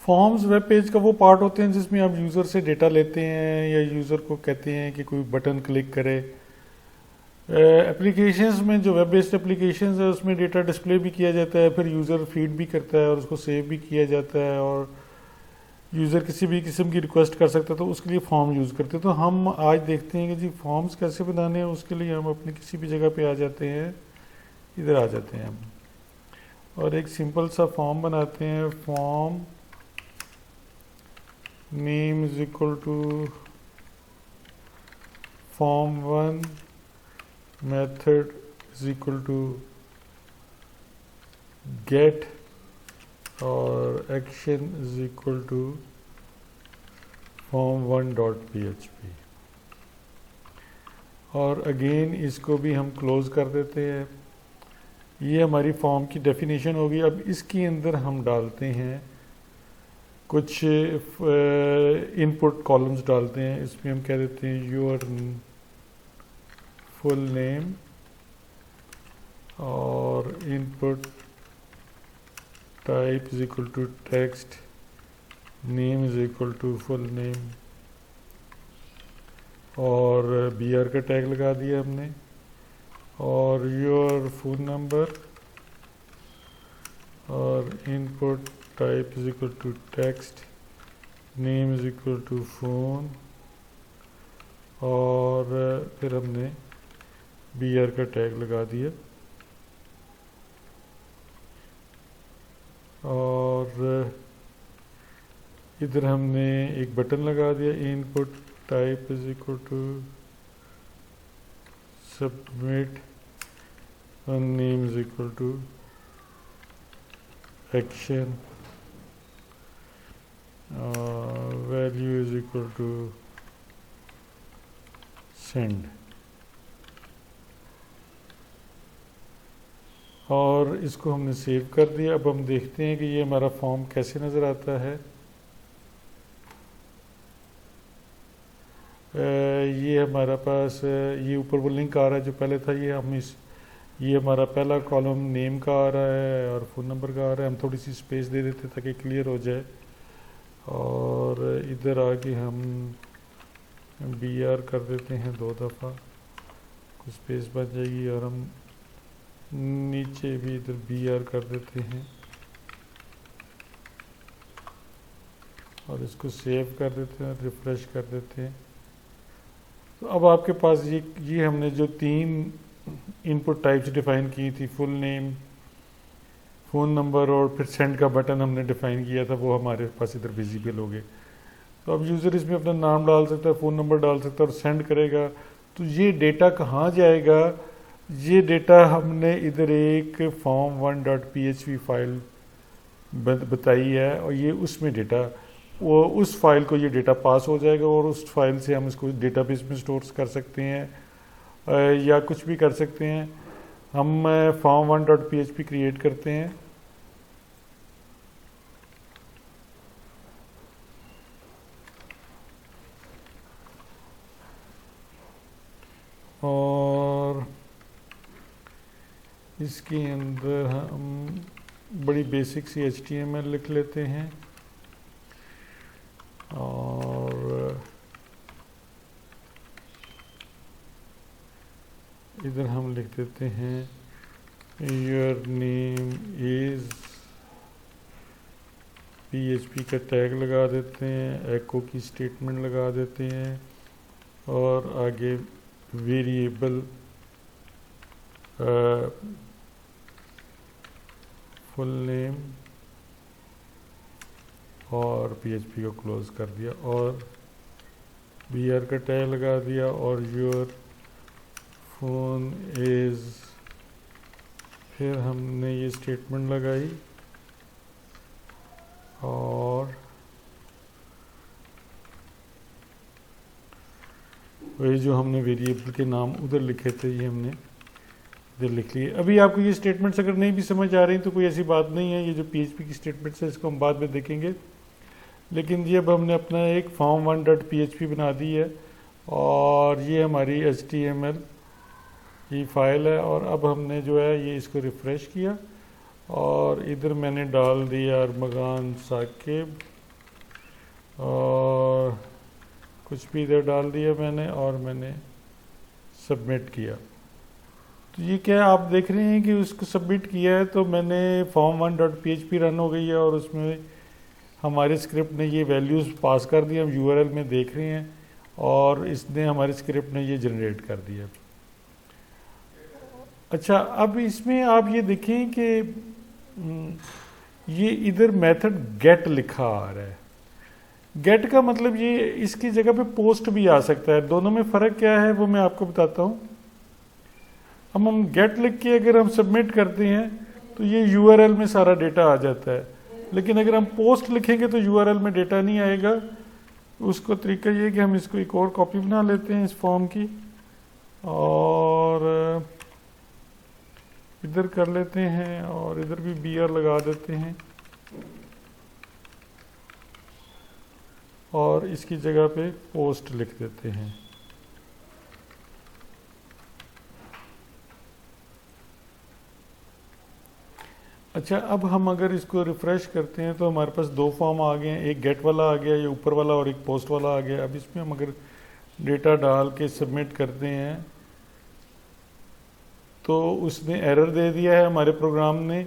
Forms web page का वो part होते हैं जिसमें आप यूज़र से डेटा लेते हैं या यूज़र को कहते हैं कि कोई बटन क्लिक करे। एप्लीकेशंस में जो वेब बेस्ड एप्लीकेशंस है उसमें डेटा डिस्प्ले भी किया जाता है, फिर यूज़र फीड भी करता है और उसको सेव भी किया जाता है, और यूज़र किसी भी किस्म की रिक्वेस्ट कर सकता है, तो उसके लिए फॉर्म यूज़ करते हैं। तो हम आज देखते हैं कि जी फॉर्म्स कैसे बनाने हैं। उसके लिए हम अपनी किसी भी जगह पे आ जाते हैं, इधर आ जाते हैं हम, और एक सिंपल सा फॉर्म बनाते हैं। Form name is equal to form1 method is equal to get और action is equal to form1.php, और अगेन इसको भी हम क्लोज कर देते हैं। ये हमारी फॉर्म की डेफिनेशन होगी। अब इसके अंदर हम डालते हैं कुछ इनपुट कॉलम्स डालते हैं। इसमें हम कह देते हैं योर फुल नेम, और input type is equal to text, name is equal to full name, और br का टैग लगा दिया हमने, और योर फोन नंबर, और input type is equal to text, name is equal to phone, और फिर हमने br का टैग लगा दिया, और इधर हमने एक बटन लगा दिया। Input type is equal to submit, और name is equal to action, value is equal to send. और इसको हमने सेव कर दिया। अब हम देखते हैं कि ये हमारा फॉर्म कैसे नज़र आता है। ये हमारा पास ये ऊपर वो लिंक आ रहा है जो पहले था, ये हमारा पहला कॉलम नेम का आ रहा है और फ़ोन नंबर का आ रहा है। हम थोड़ी सी स्पेस दे देते ताकि क्लियर हो जाए, और इधर आके हम br कर देते हैं 2 दफ़ा, कुछ स्पेस बच जाएगी, और हम नीचे भी इधर br कर देते हैं, और इसको सेव कर देते हैं, रिफ्रेश कर देते हैं। तो अब आपके पास ये हमने जो 3 इनपुट टाइप्स डिफ़ाइन की थी, फुल नेम, फ़ोन नंबर और फिर सेंड का बटन हमने डिफ़ाइन किया था, वो हमारे पास इधर विजिबल हो गए। तो अब यूज़र इसमें अपना नाम डाल सकता है, फ़ोन नंबर डाल सकता है और सेंड करेगा। तो ये डेटा कहाँ जाएगा? ये डेटा हमने इधर एक form1.php फाइल बताई है, और ये उसमें डेटा, वो उस फाइल को ये डेटा पास हो जाएगा, और उस फाइल से हम इसको डेटाबेस में स्टोर कर सकते हैं या कुछ भी कर सकते हैं। हम form1.php क्रिएट करते हैं, और इसके अंदर हम बड़ी बेसिक सी HTML लिख लेते हैं, और इधर हम लिख देते हैं योर नेम इज़, PHP का टैग लगा देते हैं, एको की स्टेटमेंट लगा देते हैं, और आगे वेरिएबल फुल नेम, और PHP को क्लोज कर दिया, और br का टैग लगा दिया, और योर फोन इज़, फिर हमने ये स्टेटमेंट लगाई, और वही जो हमने वेरिएबल के नाम उधर लिखे थे ये हमने इधर लिख लिए। अभी आपको ये स्टेटमेंट्स अगर नहीं भी समझ आ रही तो कोई ऐसी बात नहीं है, ये जो PHP की स्टेटमेंट्स है इसको हम बाद में देखेंगे। लेकिन ये अब हमने अपना एक form1.php बना दी है, और ये हमारी HTML की फाइल है। और अब हमने जो है ये इसको रिफ़्रेश किया, और इधर मैंने डाल दिया अरमगान साकिब, और कुछ भी इधर डाल दिया मैंने और मैंने सबमिट किया। तो ये क्या आप देख रहे हैं कि उसको सबमिट किया है तो मैंने form1.php रन हो गई है और उसमें हमारे स्क्रिप्ट ने ये वैल्यूज़ पास कर दी, हम यूआरएल में देख रहे हैं और इसने हमारे स्क्रिप्ट ने ये जनरेट कर दिया। अच्छा, अब इसमें आप ये देखें कि ये इधर मेथड गेट लिखा आ रहा है। गेट का मतलब ये इसकी जगह पे पोस्ट भी आ सकता है। दोनों में फ़र्क क्या है वो मैं आपको बताता हूँ। हम गेट लिख के अगर हम सबमिट करते हैं तो ये यूआरएल में सारा डेटा आ जाता है, लेकिन अगर हम पोस्ट लिखेंगे तो यूआरएल में डेटा नहीं आएगा। उसको तरीका ये है कि हम इसको एक और कॉपी बना लेते हैं इस फॉर्म की और इधर कर लेते हैं और इधर भी BR लगा देते हैं और इसकी जगह पे पोस्ट लिख देते हैं। अच्छा, अब हम अगर इसको रिफ़्रेश करते हैं तो हमारे पास दो फॉर्म आ गए हैं, एक गेट वाला आ गया, ये ऊपर वाला, और एक पोस्ट वाला आ गया। अब इसमें हम अगर डेटा डाल के सबमिट करते हैं तो उसने एरर दे दिया है हमारे प्रोग्राम ने,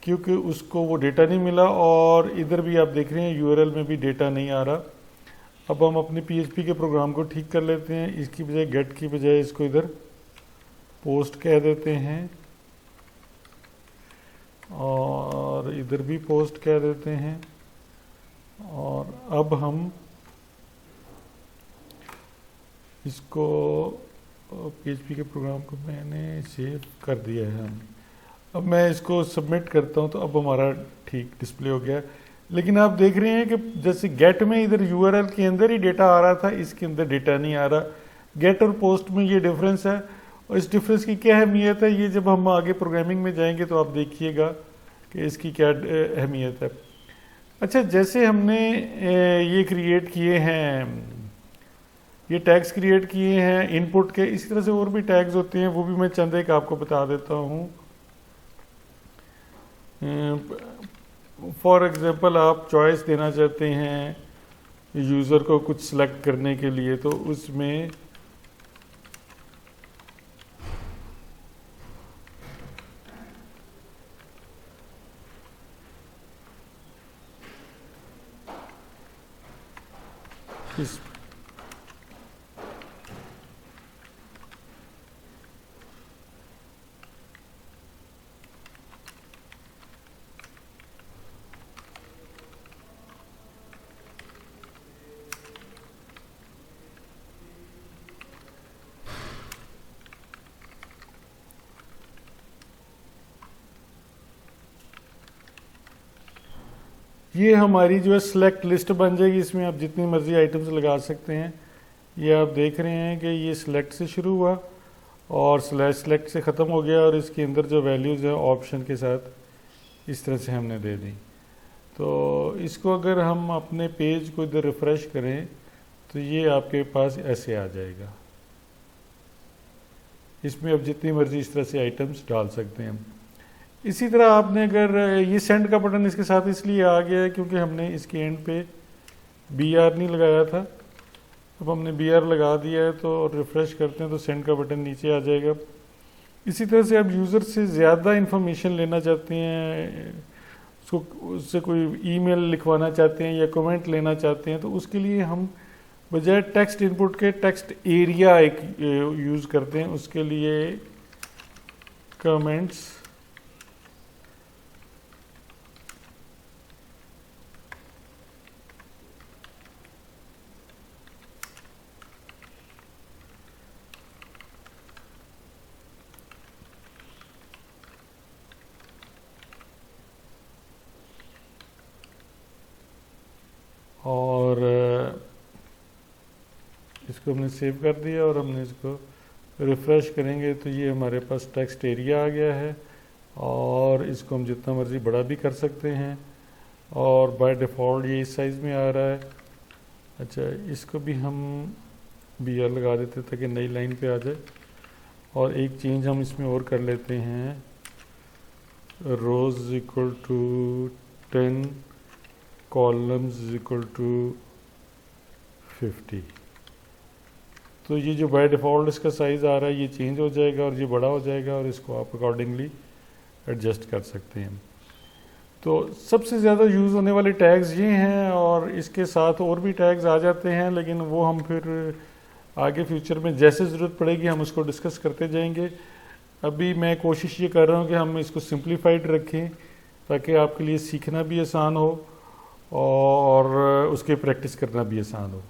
क्योंकि उसको वो डेटा नहीं मिला और इधर भी आप देख रहे हैं यूआरएल में भी डेटा नहीं आ रहा। अब हम अपने PHP के प्रोग्राम को ठीक कर लेते हैं। इसकी बजाय गेट की बजाय इसको इधर पोस्ट कह देते हैं और इधर भी पोस्ट कह देते हैं। और अब हम इसको PHP के प्रोग्राम को मैंने सेव कर दिया है हम। अब मैं इसको सबमिट करता हूं तो अब हमारा ठीक डिस्प्ले हो गया। लेकिन आप देख रहे हैं कि जैसे गेट में इधर यूआरएल के अंदर ही डेटा आ रहा था, इसके अंदर डेटा नहीं आ रहा। गेट और पोस्ट में ये डिफरेंस है और इस डिफरेंस की क्या अहमियत है ये जब हम आगे प्रोग्रामिंग में जाएंगे तो आप देखिएगा कि इसकी क्या अहमियत है। अच्छा, जैसे हमने ये क्रिएट किए हैं, ये टैग्स क्रिएट किए हैं इनपुट के, इसी तरह से और भी टैग्स होते हैं, वो भी मैं चंद एक आपको बता देता हूँ। फॉर एग्जांपल आप चॉइस देना चाहते हैं यूज़र को कुछ सेलेक्ट करने के लिए, तो उसमें इस ये हमारी जो है सिलेक्ट लिस्ट बन जाएगी। इसमें आप जितनी मर्जी आइटम्स लगा सकते हैं। ये आप देख रहे हैं कि ये सिलेक्ट से शुरू हुआ और स्लैश सिलेक्ट से ख़त्म हो गया और इसके अंदर जो वैल्यूज़ हैं ऑप्शन के साथ इस तरह से हमने दे दी। तो इसको अगर हम अपने पेज को इधर रिफ़्रेश करें तो ये आपके पास ऐसे आ जाएगा। इसमें अब जितनी मर्जी इस तरह से आइटम्स डाल सकते हैं। इसी तरह आपने अगर ये सेंड का बटन इसके साथ इसलिए आ गया है क्योंकि हमने इसके एंड पे BR नहीं लगाया था। अब हमने BR लगा दिया है तो रिफ़्रेश करते हैं तो सेंड का बटन नीचे आ जाएगा। इसी तरह से आप यूज़र से ज़्यादा इन्फॉर्मेशन लेना चाहते हैं, उससे कोई ईमेल लिखवाना चाहते हैं या कमेंट लेना चाहते हैं, तो उसके लिए हम बजाय टेक्स्ट इनपुट के टेक्स्ट एरिया एक यूज़ करते हैं। उसके लिए कमेंट्स और इसको हमने सेव कर दिया और हमने इसको रिफ़्रेश करेंगे तो ये हमारे पास टेक्स्ट एरिया आ गया है और इसको हम जितना मर्ज़ी बड़ा भी कर सकते हैं और बाय डिफ़ॉल्ट ये इस साइज़ में आ रहा है। अच्छा, इसको भी हम BR लगा देते ताकि नई लाइन पे आ जाए। और एक चेंज हम इसमें और कर लेते हैं, rows equal to 10 columns is equal to 50। तो ये जो बाय डिफ़ॉल्ट इसका साइज़ आ रहा है ये चेंज हो जाएगा और ये बड़ा हो जाएगा और इसको आप अकॉर्डिंगली एडजस्ट कर सकते हैं। तो सबसे ज़्यादा यूज़ होने वाले टैग्स ये हैं और इसके साथ और भी टैग्स आ जाते हैं, लेकिन वो हम फिर आगे फ्यूचर में जैसे ज़रूरत पड़ेगी हम उसको डिस्कस करते जाएंगे। अभी मैं कोशिश ये कर रहा हूँ कि हम इसको सिंप्लीफाइड रखें ताकि आपके लिए सीखना भी आसान हो और उसकी प्रैक्टिस करना भी आसान हो।